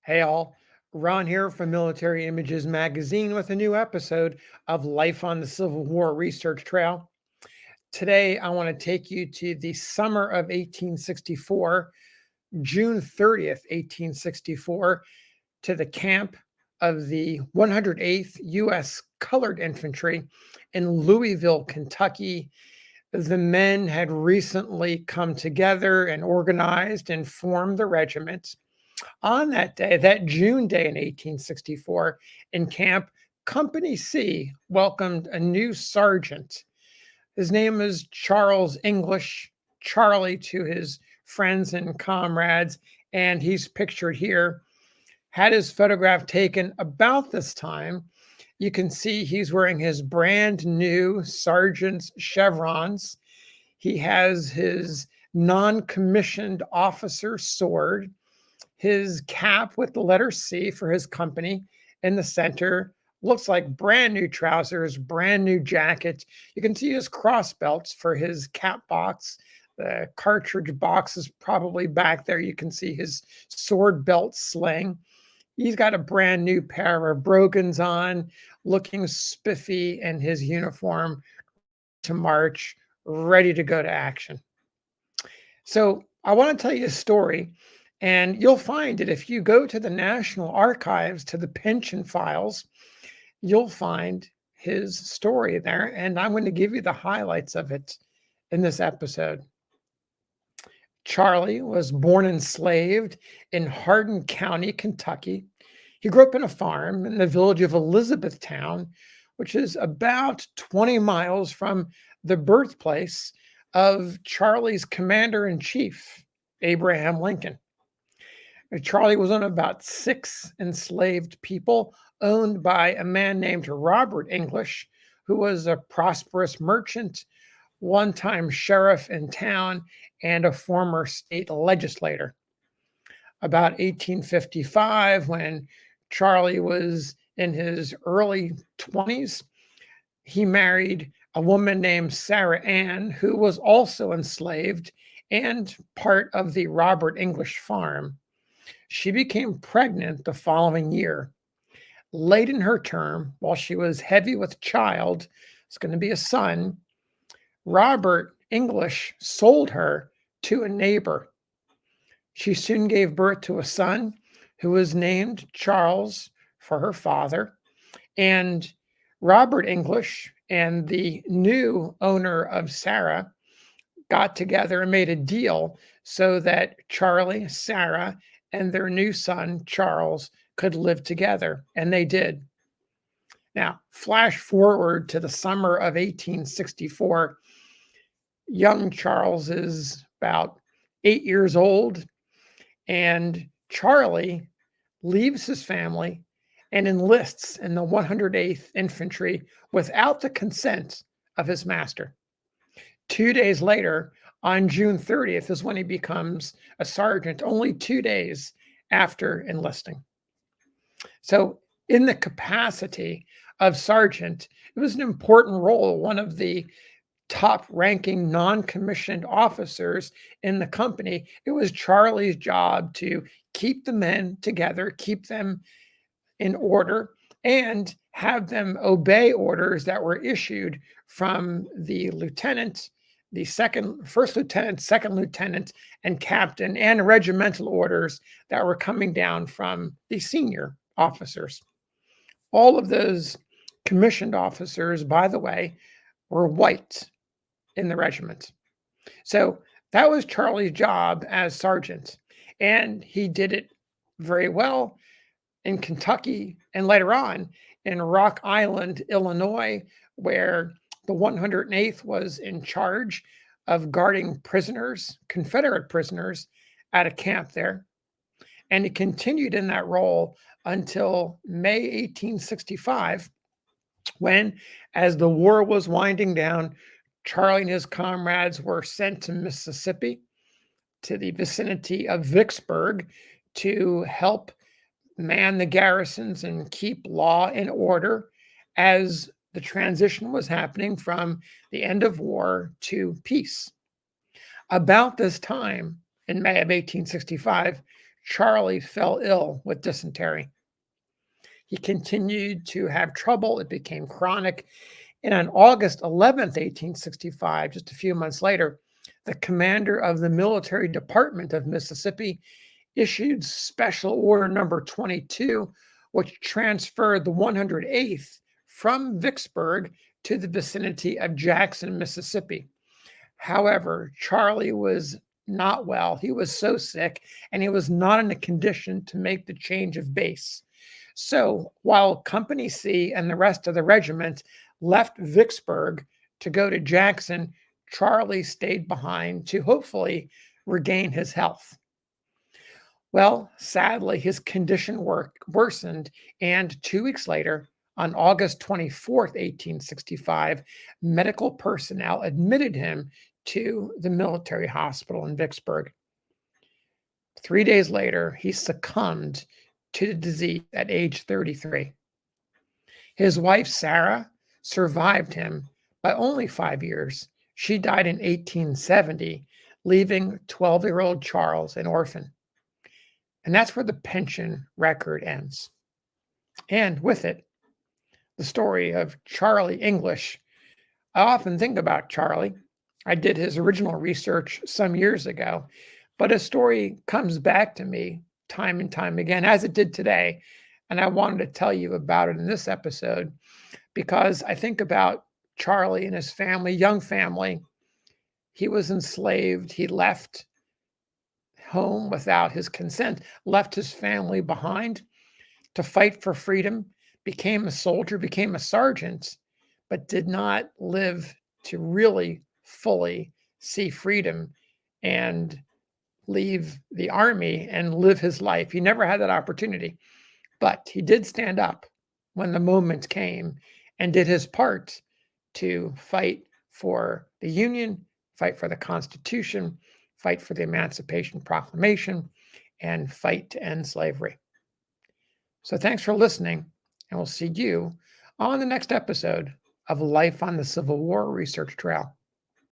Hey all, Ron here from Military Images Magazine with a new episode of Life on the Civil War Research Trail. Today, I want to take you to the summer of 1864, June 30th, 1864, to the camp of the 108th U.S. Colored Infantry in Louisville, Kentucky. The men had recently come together and organized and formed the regiment. On that day, that June day in 1864, in camp, Company C welcomed a new sergeant. His name is Charles English, Charlie to his friends and comrades, and he's pictured here. Had his photograph taken about this time. You can see he's wearing his brand new sergeant's chevrons. He has his non-commissioned officer sword, his cap with the letter C for his company in the center. Looks like brand new trousers, brand new jacket. You can see his cross belts for his cap box. The cartridge box is probably back there. You can see his sword belt sling. He's got a brand new pair of brogans on, looking spiffy in his uniform to march, ready to go to action. So I want to tell you a story, and you'll find it if you go to the National Archives, to the pension files, you'll find his story there, and I'm going to give you the highlights of it in this episode. Charlie was born enslaved in Hardin County, Kentucky. He grew up in a farm in the village of Elizabethtown, which is about 20 miles from the birthplace of Charlie's commander-in-chief, Abraham Lincoln. Charlie was one of about 6 enslaved people owned by a man named Robert English, who was a prosperous merchant, one-time sheriff in town, and a former state legislator. About 1855, when Charlie was in his early 20s, he married a woman named Sarah Ann, who was also enslaved and part of the Robert English farm. She became pregnant the following year. Late in her term, while she was heavy with child, it's going to be a son, Robert English sold her to a neighbor. She soon gave birth to a son who was named Charles for her father. And Robert English and the new owner of Sarah got together and made a deal so that Charlie, Sarah, and their new son, Charles, could live together. And they did. Now, flash forward to the summer of 1864. Young Charles is about 8 years old, and Charlie leaves his family and enlists in the 108th Infantry without the consent of his master. 2 days later, on June 30th, is when he becomes a sergeant, only 2 days after enlisting. So in the capacity of sergeant, it was an important role, one of the top-ranking non-commissioned officers in the company. It was Charlie's job to keep the men together, keep them in order, and have them obey orders that were issued from the lieutenant, the first lieutenant, second lieutenant, and captain, and regimental orders that were coming down from the senior officers. All of those commissioned officers, by the way, were white in the regiment. So that was Charlie's job as sergeant, and he did it very well in Kentucky and later on in Rock Island, Illinois, where the 108th was in charge of guarding prisoners, Confederate prisoners, at a camp there. And he continued in that role until May 1865, when, as the war was winding down, Charlie and his comrades were sent to Mississippi, to the vicinity of Vicksburg, to help man the garrisons and keep law and order as the transition was happening from the end of war to peace. About this time, in May of 1865, Charley fell ill with dysentery. He continued to have trouble. It became chronic. And on August 11th, 1865, just a few months later, the commander of the military department of Mississippi issued Special Order Number 22, which transferred the 108th from Vicksburg to the vicinity of Jackson, Mississippi. However, Charley was not well. He was so sick, and he was not in a condition to make the change of base. So while Company C and the rest of the regiment left Vicksburg to go to Jackson, Charley stayed behind to hopefully regain his health. Well, sadly, his condition worsened, and 2 weeks later, on August 24th, 1865, medical personnel admitted him to the military hospital in Vicksburg. 3 days later, he succumbed to the disease at age 33. His wife, Sarah, survived him by only 5 years. She died in 1870, leaving 12-year-old Charles an orphan. And that's where the pension record ends. And with it, the story of Charley English. I often think about Charley. I did his original research some years ago, but his story comes back to me time and time again, as it did today. And I wanted to tell you about it in this episode because I think about Charley and his family, young family. He was enslaved. He left home without his consent, left his family behind to fight for freedom, became a soldier, became a sergeant, but did not live to really fully see freedom and leave the army and live his life. He never had that opportunity, but he did stand up when the moment came and did his part to fight for the Union, fight for the Constitution, fight for the Emancipation Proclamation, and fight to end slavery. So thanks for listening, and we'll see you on the next episode of Life on the Civil War Research Trail.